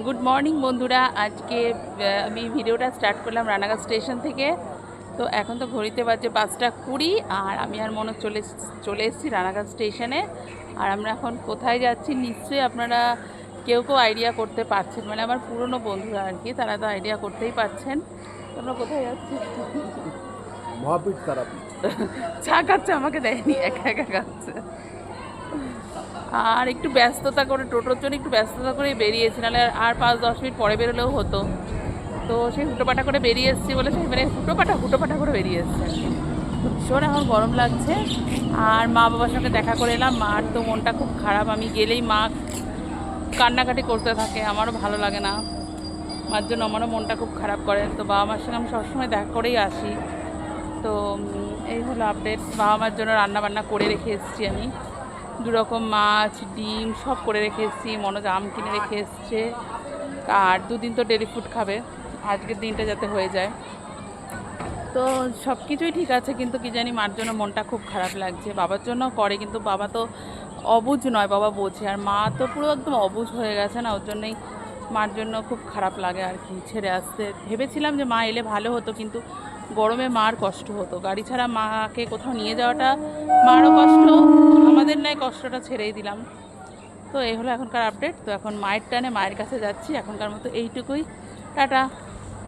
Good morning বন্ধুরা। আজকে আমি ভিডিওটা স্টার্ট করলাম রানাঘাট স্টেশন থেকে। তো এখন তো ঘড়িতে বাজে 5:20 আর আমি আর মনে চলে এসেছি রানাঘাট স্টেশনে। আর আমরা এখন কোথায় যাচ্ছি নিশ্চয়ই আপনারা কেউ আইডিয়া করতে পারছেন, মানে আমার পুরনো বন্ধুরা আর কি, তারা তো আইডিয়া করতেই পারছেন। আমরা কোথায় যাচ্ছি? মহাপীঠ তারাপীঠ। চা খাচ্ছে, আমাকে দেয়নি, একা একা খাচ্ছে। আর একটু ব্যস্ততা করে, টোটোর জন্য একটু ব্যস্ততা করে বেরিয়েছি, নাহলে আর 5-10 মিনিট পরে বেরোলেও হতো। তো সেই হুটোপাটা করে বেরিয়ে এসেছি বলে, সেই মানে হুটোপাটা করে বেরিয়ে এসছে। ভীষণ এখন গরম লাগছে। আর মা বাবার সঙ্গে দেখা করে এলাম। মার তো মনটা খুব খারাপ, আমি গেলেই মা কান্নাকাটি করতে থাকে, আমারও ভালো লাগে না। মার জন্য আমারও মনটা খুব খারাপ করে। তো বাবা মার সঙ্গে আমি সবসময় দেখা করেই আসি। তো এই হলো আপডেট। বাবা মার জন্য রান্নাবান্না করে রেখে এসেছি আমি, 2 রকম মাছ, ডিম সব করে রেখে এসেছি। মনোজ আম কিনে রেখে এসছে। আর 2 দিন তো ডেলি ফুড খাবে, আজকের দিনটা যাতে হয়ে যায়। তো সব কিছুই ঠিক আছে, কিন্তু কি জানি মার জন্য মনটা খুব খারাপ লাগছে। বাবার জন্য করে, কিন্তু বাবা তো অবুঝ নয়, বাবা বোঝে। আর মা তো পুরো একদম অবুঝ হয়ে গেছে না, ওর জন্যই মার জন্য খুব খারাপ লাগে আর কি ছেড়ে আসতে। ভেবেছিলাম যে মা এলে ভালো হতো, কিন্তু গরমে মার কষ্ট হতো, গাড়ি ছাড়া মাকে কোথাও নিয়ে যাওয়াটা মারও কষ্ট, আমাদের নয়, কষ্টটা ছেড়েই দিলাম। তো এই হলো এখনকার আপডেট। তো এখন মায়ের টানে মায়ের কাছে যাচ্ছি, এখনকার মতো এইটুকুই, টাটা।